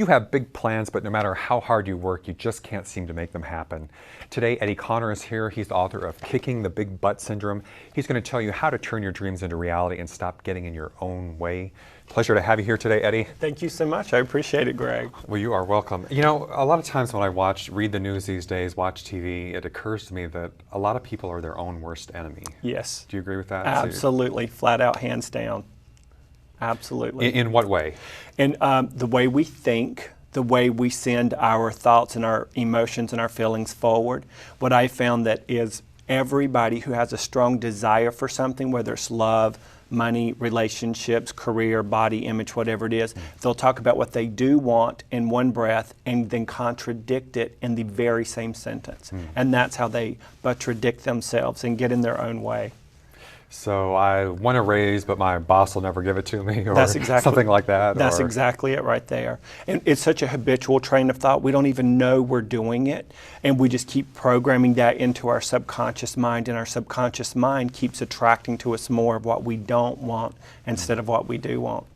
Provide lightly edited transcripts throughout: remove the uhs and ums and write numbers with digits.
You have big plans, but no matter how hard you work, you just can't seem to make them happen. Today, Eddie Connor is here. He's the author of Kicking the Big Butt Syndrome. He's going to tell you how to turn your dreams into reality and stop getting in your own way. Pleasure to have you here today, Eddie. Thank you so much. I appreciate it, Greg. Well, you are welcome. You know, a lot of times when I read the news these days, watch TV, it occurs to me that a lot of people are their own worst enemy. Yes. Do you agree with that? Absolutely. Flat out, hands down. Absolutely. In what way? In the way we think, the way we send our thoughts and our emotions and our feelings forward. What I found that is everybody who has a strong desire for something, whether it's love, money, relationships, career, body image, whatever it is, they'll talk about what they do want in one breath and then contradict it in the very same sentence. And that's how they contradict themselves and get in their own way. So I want a raise, but my boss will never give it to me, or that's exactly, something like that. That's exactly it right there. And it's such a habitual train of thought, we don't even know we're doing it, and we just keep programming that into our subconscious mind, and our subconscious mind keeps attracting to us more of what we don't want instead of what we do want.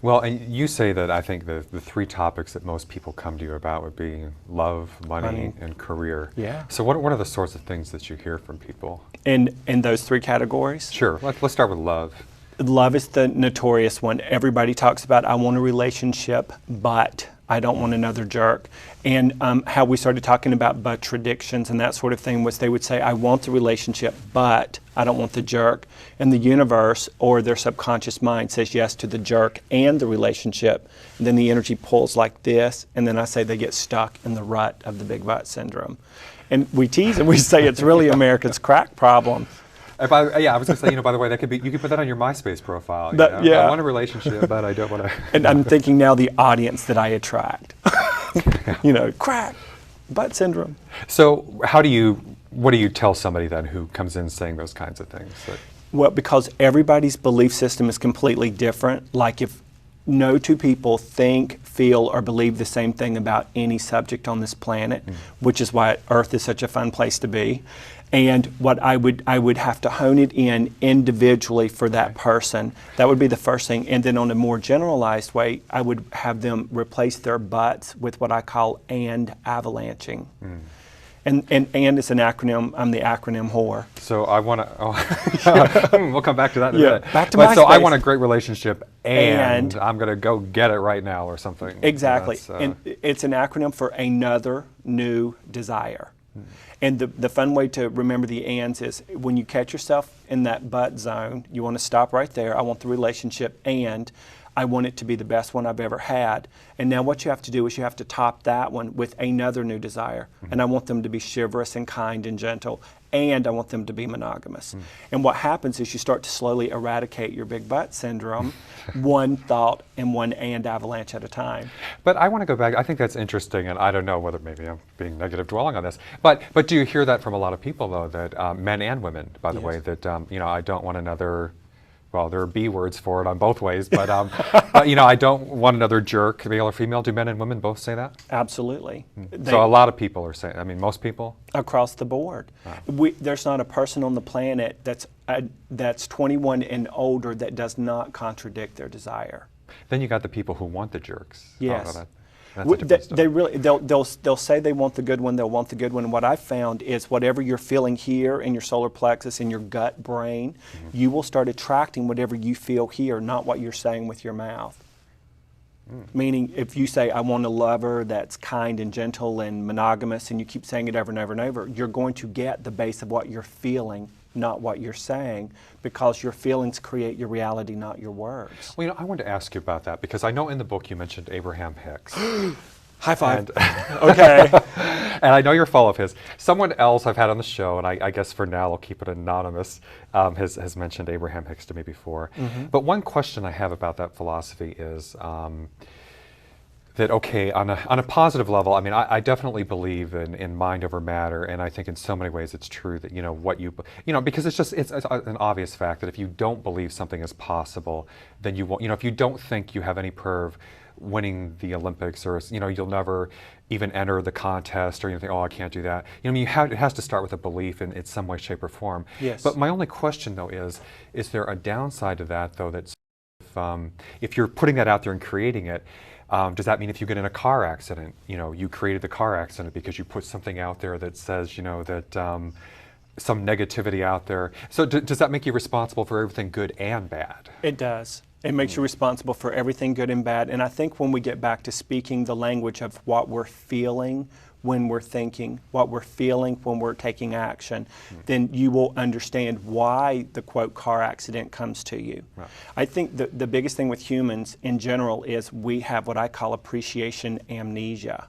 Well, and you say that I think the three topics that most people come to you about would be love, money, and career. Yeah. So what are the sorts of things that you hear from people? In those three categories? Sure. Let's start with love. Love is the notorious one. Everybody talks about, I want a relationship, but I don't want another jerk. And how we started talking about but tradictions and that sort of thing was they would say, I want the relationship, but I don't want the jerk. And the universe or their subconscious mind says yes to the jerk and the relationship. And then the energy pulls like this. And then I say they get stuck in the rut of the big butt syndrome. And we tease and we say it's really America's crack problem. I was going to say, by the way, that could be, you could put that on your MySpace profile. Yeah. I want a relationship, but I don't want to. And I'm thinking now the audience that I attract. Crack, butt syndrome. So what do you tell somebody then who comes in saying those kinds of things? Well, because everybody's belief system is completely different. Like if no two people think, feel, or believe the same thing about any subject on this planet, which is why Earth is such a fun place to be. And what I would have to hone it in individually for that person. That would be the first thing. And then on a more generalized way, I would have them replace their buts with what I call and avalanching. And is an acronym. I'm the acronym whore. So I want to, we'll come back to that in a minute. Back to MySpace. So I want a great relationship and I'm going to go get it right now or something. Exactly. And it's an acronym for another new desire. And the fun way to remember the ands is when you catch yourself in that but zone, you want to stop right there. I want the relationship and I want it to be the best one I've ever had. And now what you have to do is you have to top that one with another new desire. And I want them to be chivalrous and kind and gentle. And I want them to be monogamous. And what happens is you start to slowly eradicate your big butt syndrome, one thought and one and avalanche at a time. But I want to go back. I think that's interesting, and I don't know whether maybe I'm being negative dwelling on this. But do you hear that from a lot of people, though, that men and women, by the way, that I don't want another. Well, there are B words for it on both ways, but I don't want another jerk, male or female. Do men and women both say that? Absolutely. So a lot of people are saying. I mean, most people across the board. Wow. There's not a person on the planet that's 21 and older that does not contradict their desire. Then you got the people who want the jerks. Yes. They'll say they want the good one, they'll want the good one. And what I've found is whatever you're feeling here in your solar plexus, in your gut brain, you will start attracting whatever you feel here, not what you're saying with your mouth. Meaning if you say, I want a lover that's kind and gentle and monogamous, and you keep saying it over and over and over, you're going to get the base of what you're feeling, not what you're saying, because your feelings create your reality, not your words. Well, I wanted to ask you about that because I know in the book you mentioned Abraham Hicks. High five. Okay. And I know you're full of his. Someone else I've had on the show, and I guess for now I'll keep it anonymous, has mentioned Abraham Hicks to me before. But one question I have about that philosophy is that, okay, on a positive level, I mean, I definitely believe in mind over matter, and I think in so many ways it's true that, because it's an obvious fact that if you don't believe something is possible, then you won't, if you don't think you have any perv winning the Olympics, or you'll never even enter the contest, or you think, oh, I can't do that. It has to start with a belief in some way, shape, or form. Yes. But my only question, though, is there a downside to that, though, that if you're putting that out there and creating it, Does that mean if you get in a car accident, you created the car accident because you put something out there that says, that some negativity out there? So does that make you responsible for everything good and bad? It does. It makes you responsible for everything good and bad. And I think when we get back to speaking the language of what we're feeling when we're thinking, what we're feeling when we're taking action, then you will understand why the quote car accident comes to you. Right. I think the biggest thing with humans in general is we have what I call appreciation amnesia.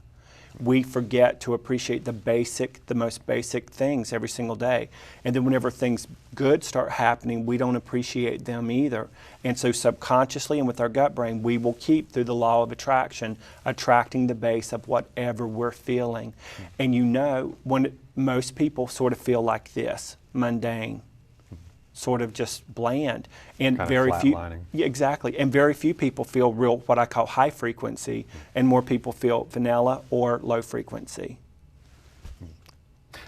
We forget to appreciate the most basic things every single day. And then whenever things good start happening, we don't appreciate them either. And so subconsciously and with our gut brain, we will keep, through the law of attraction, attracting the base of whatever we're feeling. And when most people sort of feel like this, mundane, sort of just bland, and kind very of few, flatlining. yeah, exactly, and very few people feel real, what I call high frequency, and more people feel vanilla or low frequency.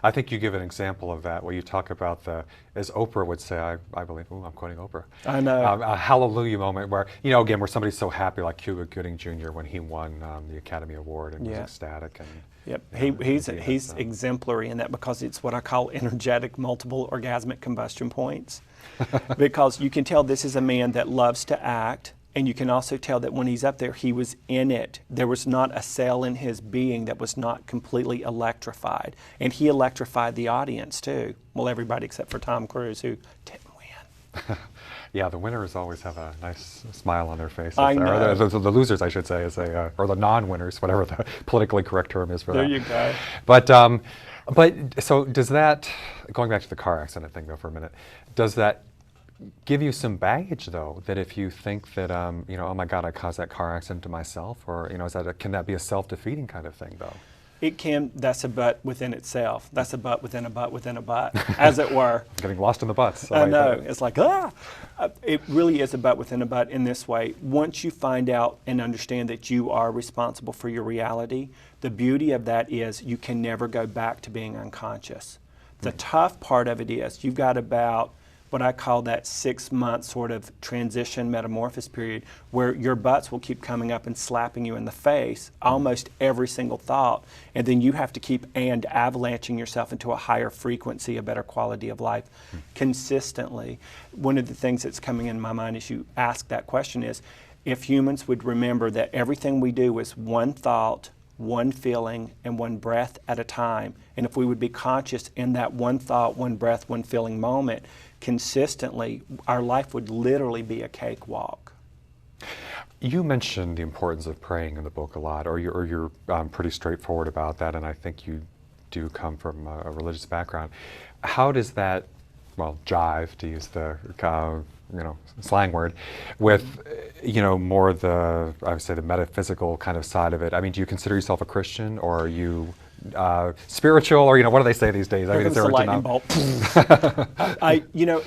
I think you give an example of that where you talk about as Oprah would say, I believe, I'm quoting Oprah. I know. A hallelujah moment where, again, where somebody's so happy, like Cuba Gooding Jr. when he won the Academy Award and was ecstatic. And, Yep, he's exemplary in that, because it's what I call energetic multiple orgasmic combustion points. Because you can tell this is a man that loves to act, and you can also tell that when he's up there, he was in it. There was not a cell in his being that was not completely electrified. And he electrified the audience too. Well, everybody except for Tom Cruise, who didn't win. Yeah, the winners always have a nice smile on their face. I know. Or the losers, I should say, or the non-winners, whatever the politically correct term is for that. There you go. But so does that, going back to the car accident thing though for a minute, does that give you some baggage though, that if you think that, oh my God, I caused that car accident to myself, or, can that be a self-defeating kind of thing though? It can, that's a but within itself. That's a but within a but within a but, as it were. Getting lost in the butts. I know. It's like, it really is a but within a but in this way. Once you find out and understand that you are responsible for your reality, the beauty of that is you can never go back to being unconscious. The tough part of it is you've got about what I call that 6-month sort of transition metamorphosis period, where your butts will keep coming up and slapping you in the face almost every single thought, and then you have to keep avalanching yourself into a higher frequency, a better quality of life consistently. One of the things that's coming in my mind as you ask that question is, if humans would remember that everything we do is one thought, one feeling, and one breath at a time, and if we would be conscious in that one thought, one breath, one feeling moment consistently, our life would literally be a cakewalk. You mentioned the importance of praying in the book a lot, or you're pretty straightforward about that, and I think you do come from a religious background. How does that, jive, to use the slang word, with more I would say the metaphysical kind of side of it? I mean, do you consider yourself a Christian, or are you spiritual, or what do they say these days? Here comes the lightning bolt.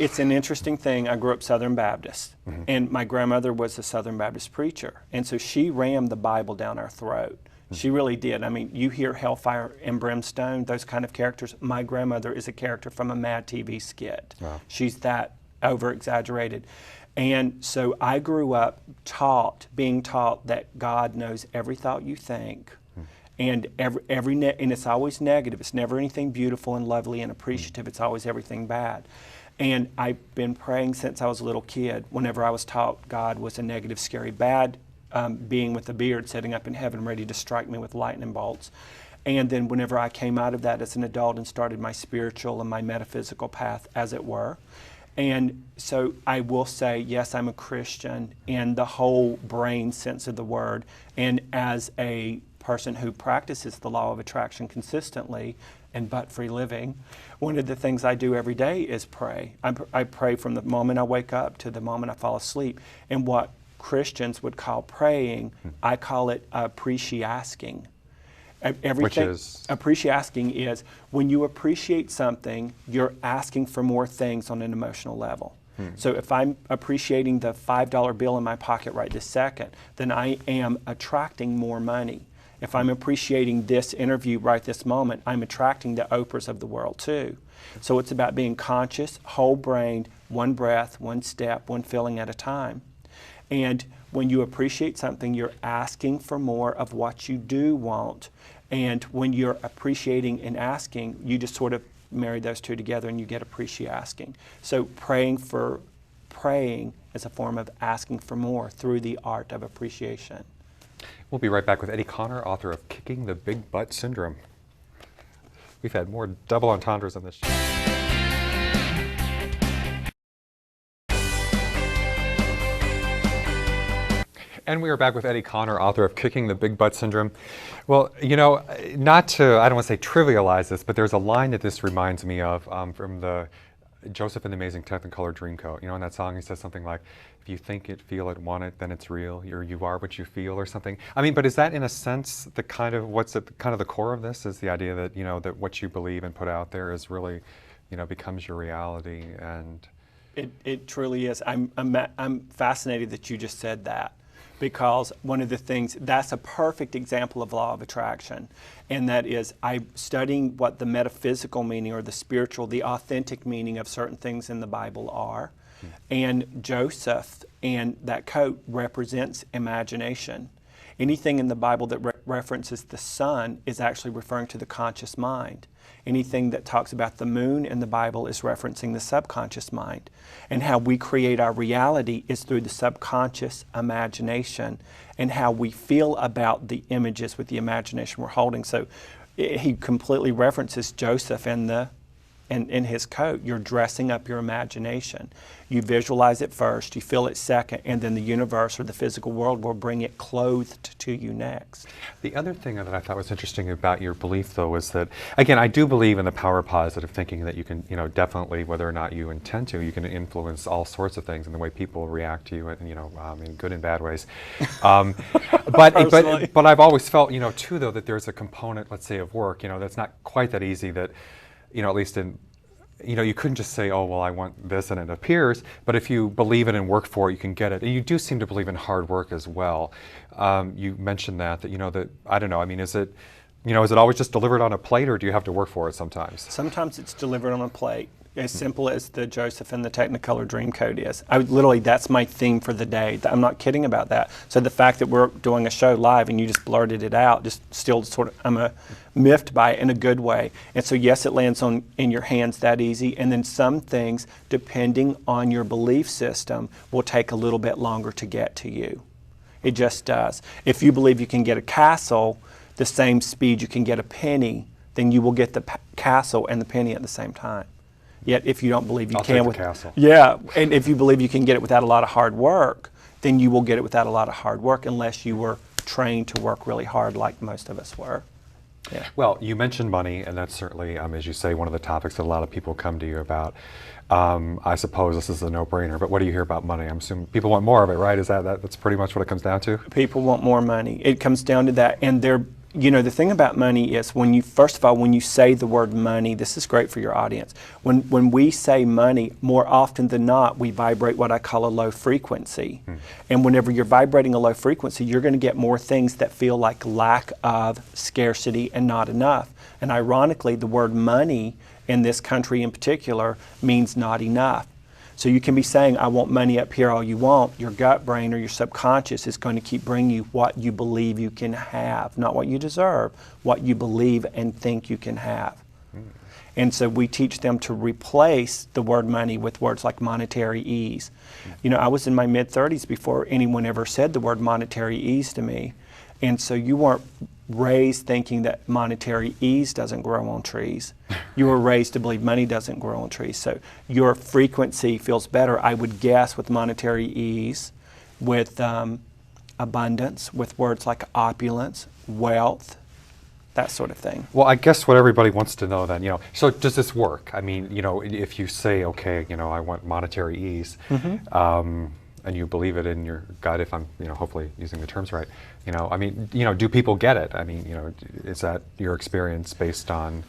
It's an interesting thing. I grew up Southern Baptist, and my grandmother was a Southern Baptist preacher, and so she rammed the Bible down our throat. She really did. I mean, you hear hellfire and brimstone, those kind of characters. My grandmother is a character from a Mad TV skit. Wow. She's that over-exaggerated. And so I grew up being taught that God knows every thought you think, and and it's always negative. It's never anything beautiful and lovely and appreciative. It's always everything bad. And I've been praying since I was a little kid. Whenever I was taught God was a negative, scary, bad being with a beard sitting up in heaven ready to strike me with lightning bolts. And then whenever I came out of that as an adult and started my spiritual and my metaphysical path, as it were. And so I will say, yes, I'm a Christian in the whole brain sense of the word. And as a person who practices the law of attraction consistently and butt-free living, one of the things I do every day is pray. I pray from the moment I wake up to the moment I fall asleep. And what Christians would call praying, I call it appreciasking. Everything, Which is? Appreciasking is when you appreciate something, you're asking for more things on an emotional level. So if I'm appreciating the $5 bill in my pocket right this second, then I am attracting more money. If I'm appreciating this interview right this moment, I'm attracting the Oprahs of the world too. So it's about being conscious, whole-brained, one breath, one step, one feeling at a time. And when you appreciate something, you're asking for more of what you do want. And when you're appreciating and asking, you just sort of marry those two together and you get appreciate asking. So praying is a form of asking for more through the art of appreciation. We'll be right back with Eddie Connor, author of Kicking the Big Butt Syndrome. We've had more double entendres on this show. And we are back with Eddie Connor, author of Kicking the Big Butt Syndrome. Well, you know, not to, I don't want to say trivialize this, but there's a line that this reminds me of from the Joseph and the Amazing Technicolor Dreamcoat. You know, in that song he says something like, if you think it, feel it, want it, then it's real. You are what you feel, or something. I mean, but is that in a sense the kind of, what's at kind of the core of this, is the idea that, you know, that what you believe and put out there is really, you know, becomes your reality? And it truly is. I'm fascinated that you just said that, because one of the things, that's a perfect example of law of attraction. And that is, I'm studying what the metaphysical meaning or the spiritual, the authentic meaning of certain things in the Bible are. And Joseph and that coat represents imagination. Anything in the Bible that references the sun is actually referring to the conscious mind. Anything that talks about the moon in the Bible is referencing the subconscious mind. And how we create our reality is through the subconscious imagination and how we feel about the images with the imagination we're holding. So he completely references Joseph in his coat. You're dressing up your imagination. You visualize it first, you feel it second, and then the universe or the physical world will bring it clothed to you next. The other thing that I thought was interesting about your belief, though, was that, again, I do believe in the power of positive thinking, that you can, you know, definitely, whether or not you intend to, you can influence all sorts of things and the way people react to you, and, you know, in good and bad ways. But I've always felt, you know, too, though, that there's a component, let's say, of work, you know, that's not quite that easy, that, you know, at least in, you know, you couldn't just say, oh, well, I want this and it appears, but if you believe it and work for it, you can get it. And you do seem to believe in hard work as well. You mentioned that, you know, that, I don't know, I mean, is it, you know, is it always just delivered on a plate, or do you have to work for it sometimes? Sometimes it's delivered on a plate, as simple as the Joseph and the Technicolor Dreamcoat is. Literally, that's my theme for the day. I'm not kidding about that. So the fact that we're doing a show live and you just blurted it out, just still sort of, I'm miffed by it in a good way. And so yes, it lands in your hands that easy. And then some things, depending on your belief system, will take a little bit longer to get to you. It just does. If you believe you can get a castle the same speed you can get a penny, then you will get the castle and the penny at the same time. Yet if you don't believe you can, take the castle. Yeah, and if you believe you can get it without a lot of hard work, then you will get it without a lot of hard work, unless you were trained to work really hard like most of us were. Yeah. Well, you mentioned money, and that's certainly, as you say, one of the topics that a lot of people come to you about. I suppose this is a no-brainer, but what do you hear about money? I'm assuming people want more of it, right? Is that's pretty much what it comes down to? People want more money. It comes down to that, and you know, the thing about money is when you, first of all, when you say the word money, this is great for your audience. When we say money, more often than not, we vibrate what I call a low frequency. And whenever you're vibrating a low frequency, you're going to get more things that feel like lack of, scarcity, and not enough. And ironically, the word money in this country in particular means not enough. So you can be saying, I want money up here all you want. Your gut brain or your subconscious is going to keep bringing you what you believe you can have, not what you deserve, what you believe and think you can have. And so we teach them to replace the word money with words like monetary ease. You know, I was in my mid-30s before anyone ever said the word monetary ease to me. And so you weren't raised thinking that monetary ease doesn't grow on trees. You were raised to believe money doesn't grow on trees. So your frequency feels better, I would guess, with monetary ease, with abundance, with words like opulence, wealth, that sort of thing. Well, I guess what everybody wants to know then, you know, so does this work? I mean, you know, if you say, okay, you know, I want monetary ease, and you believe it in your gut, if I'm, you know, hopefully using the terms right, you know, I mean, you know, do people get it? I mean, you know, is that your experience based on?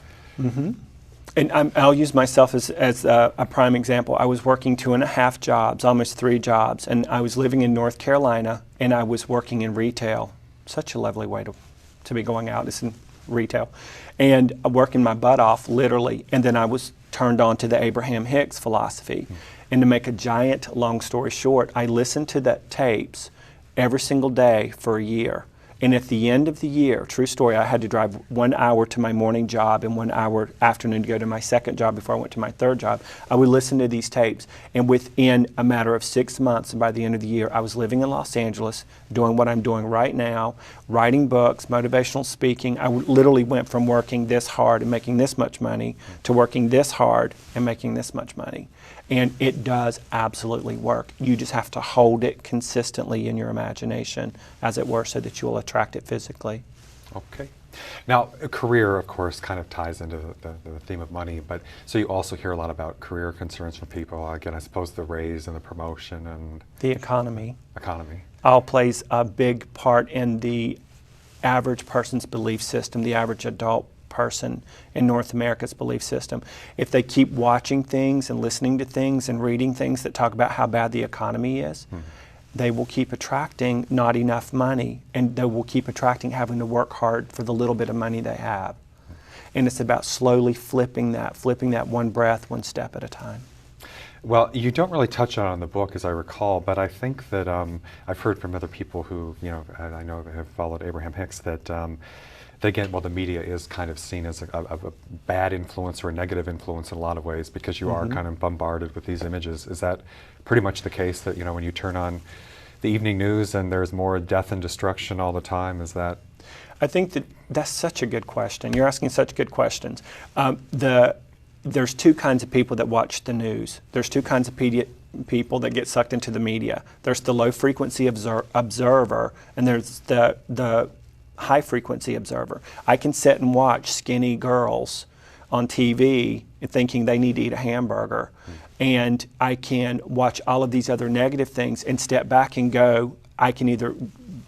And I'll use myself as a prime example. I was working 2.5 jobs, almost 3 jobs, and I was living in North Carolina, and I was working in retail. Such a lovely way to be going out, is in retail. And working my butt off, literally, and then I was turned on to the Abraham Hicks philosophy. And to make a giant long story short, I listened to that tapes every single day for a year. And at the end of the year, true story, I had to drive 1 hour to my morning job and 1 hour afternoon to go to my second job before I went to my third job. I would listen to these tapes, and within a matter of 6 months, and by the end of the year, I was living in Los Angeles, doing what I'm doing right now, writing books, motivational speaking. I literally went from working this hard and making this much money to working this hard and making this much money. And it does absolutely work. You just have to hold it consistently in your imagination, as it were, so that you will attract it physically. Okay. Now, a career, of course, kind of ties into the theme of money, but so you also hear a lot about career concerns from people. Again, I suppose the raise and the promotion and The economy economy. all plays a big part in the average person's belief system, the average adult person in North America's belief system. If they keep watching things and listening to things and reading things that talk about how bad the economy is, they will keep attracting not enough money, and they will keep attracting having to work hard for the little bit of money they have. And it's about slowly flipping that one breath, one step at a time. Well, you don't really touch on it in the book, as I recall, but I think that I've heard from other people who, I know have followed Abraham Hicks, that again, well, the media is kind of seen as a bad influence or a negative influence in a lot of ways, because you are kind of bombarded with these images. Is that pretty much the case, that when you turn on the evening news and there's more death and destruction all the time? Is that? I think that's such a good question. You're asking such good questions. There's two kinds of people that watch the news. There's two kinds of people that get sucked into the media. There's the low frequency observer, and there's the high frequency observer. I can sit and watch skinny girls on TV thinking they need to eat a hamburger, and I can watch all of these other negative things and step back and go, I can either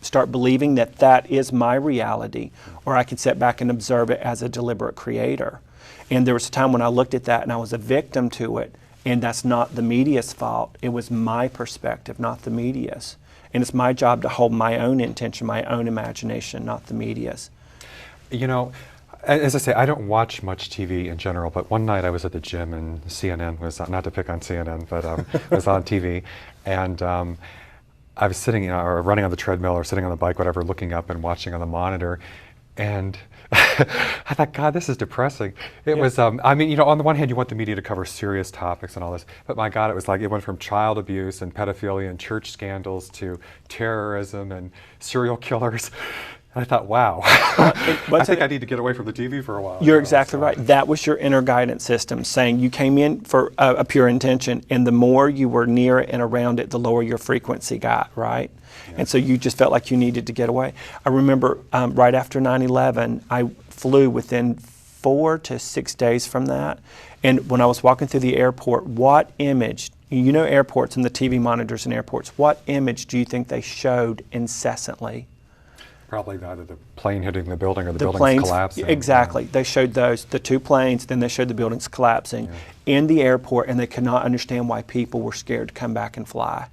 start believing that that is my reality, or I can sit back and observe it as a deliberate creator. And there was a time when I looked at that and I was a victim to it, and that's not the media's fault. It was my perspective, not the media's. And it's my job to hold my own intention, my own imagination, not the media's. As I say, I don't watch much TV in general, but one night I was at the gym and CNN was, not to pick on CNN, but was on TV. And I was sitting, or running on the treadmill or sitting on the bike, whatever, looking up and watching on the monitor. And I thought, God, this is depressing. It was, on the one hand, you want the media to cover serious topics and all this, but my God, it was like it went from child abuse and pedophilia and church scandals to terrorism and serial killers. And I thought, wow, I think I need to get away from the TV for a while. You're exactly right. That was your inner guidance system saying you came in for a pure intention, and the more you were near it and around it, the lower your frequency got, right? Yeah. And so you just felt like you needed to get away. I remember right after 9/11, I flew within 4 to 6 days from that. And when I was walking through the airport, what image, airports and the TV monitors in airports, what image do you think they showed incessantly? Probably either the plane hitting the building or the buildings planes, collapsing. Exactly. They showed the two planes, then they showed the buildings collapsing in the airport, and they could not understand why people were scared to come back and fly.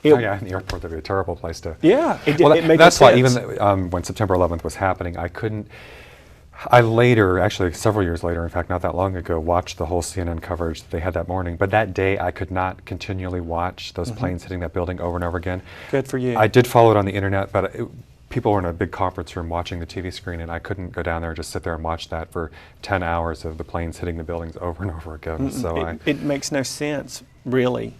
In the airport, that'd be a terrible place to. Yeah, it made that's why even when September 11th was happening, I later, actually several years later, in fact, not that long ago, watched the whole CNN coverage that they had that morning. But that day, I could not continually watch those planes hitting that building over and over again. Good for you. I did follow it on the internet, but people were in a big conference room watching the TV screen, and I couldn't go down there and just sit there and watch that for 10 hours of the planes hitting the buildings over and over again. So it makes no sense, really.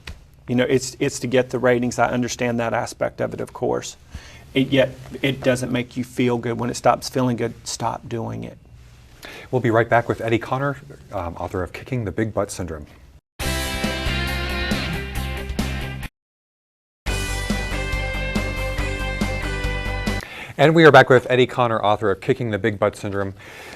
It's to get the ratings. I understand that aspect of it, of course. Yet it doesn't make you feel good. When it stops feeling good, stop doing it. We'll be right back with Eddie Connor, author of Kicking the Big Butt Syndrome. And we are back with Eddie Connor, author of Kicking the Big Butt Syndrome.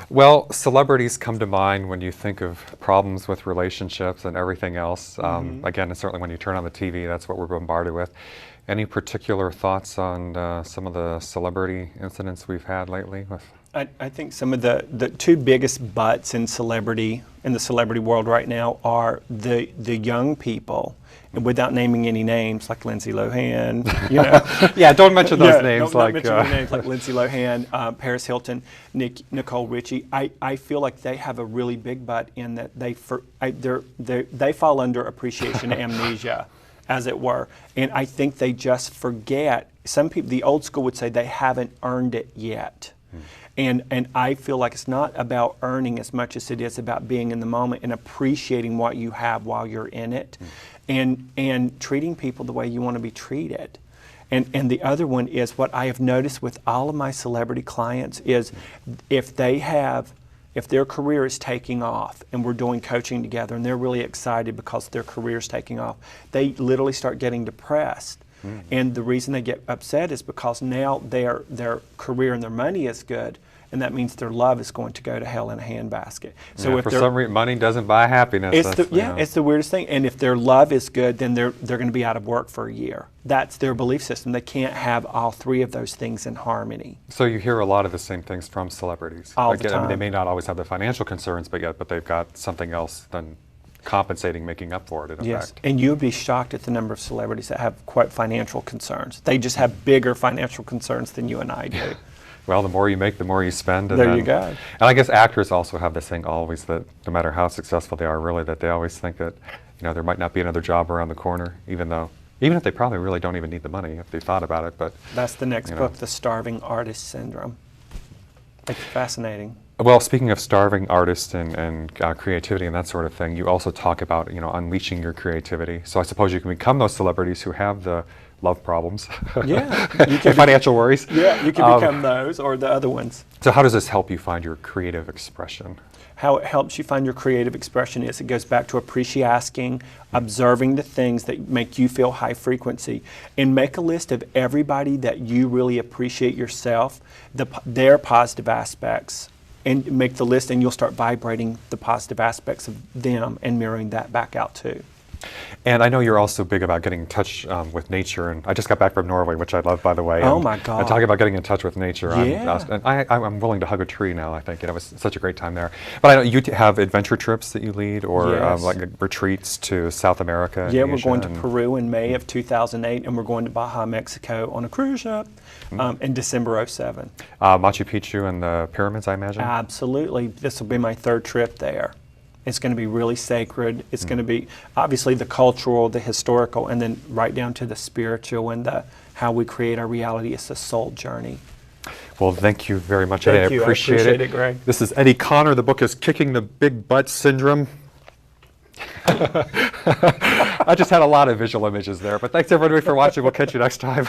Well, celebrities come to mind when you think of problems with relationships and everything else. Again, certainly when you turn on the TV, that's what we're bombarded with. Any particular thoughts on some of the celebrity incidents we've had lately? I think some of the two biggest butts in the celebrity world right now are the young people, and without naming any names, like Lindsay Lohan, you know. Yeah, don't mention those names. Don't mention any names like Lindsay Lohan, Paris Hilton, Nicole Richie. I feel like they have a really big butt in that they fall under appreciation amnesia, as it were, and I think they just forget. Some people, the old school would say, they haven't earned it yet. And I feel like it's not about earning as much as it is about being in the moment and appreciating what you have while you're in it, and treating people the way you want to be treated. And the other one is what I have noticed with all of my celebrity clients is if their career is taking off and we're doing coaching together and they're really excited because their career is taking off, they literally start getting depressed. And the reason they get upset is because now their career and their money is good, and that means their love is going to go to hell in a handbasket. So if for some reason, money doesn't buy happiness. It's the weirdest thing. And if their love is good, then they're going to be out of work for a year. That's their belief system. They can't have all three of those things in harmony. So you hear a lot of the same things from celebrities. All the time. I mean, they may not always have the financial concerns, but they've got something else than compensating, making up for it, in effect. And you would be shocked at the number of celebrities that have quite financial concerns. They just have bigger financial concerns than you and I do. Well, the more you make, the more you spend. There you go. And I guess actors also have this thing always that no matter how successful they are, really, that they always think that, you know, there might not be another job around the corner, even if they probably really don't even need the money if they thought about it. But that's the next book, The Starving Artist Syndrome. It's fascinating. Well, speaking of starving artists and creativity and that sort of thing, you also talk about, you know, unleashing your creativity. So I suppose you can become those celebrities who have the love problems, and financial worries. Yeah, you can become those or the other ones. So how does this help you find your creative expression? How it helps you find your creative expression is it goes back to appreciating, observing the things that make you feel high frequency, and make a list of everybody that you really appreciate yourself, their positive aspects, and make the list, and you'll start vibrating the positive aspects of them and mirroring that back out too. And I know you're also big about getting in touch with nature, and I just got back from Norway, which I love, by the way. Oh my God! And talking about getting in touch with nature, yeah. I'm willing to hug a tree now. I think it was such a great time there. But I know you have adventure trips that you lead, or yes. like retreats to South America. Yeah, and we're going to Peru in May of 2008, and we're going to Baja, Mexico on a cruise ship in December '07. Machu Picchu and the pyramids, I imagine. Absolutely, this will be my third trip there. It's going to be really sacred. It's going to be obviously the cultural, the historical, and then right down to the spiritual and how we create our reality. It's a soul journey. Well, thank you very much, Thank Eddie. you. I appreciate it, Greg. This is Eddie Connor. The book is Kicking the Big Butt Syndrome. I just had a lot of visual images there, but thanks everybody for watching. We'll catch you next time.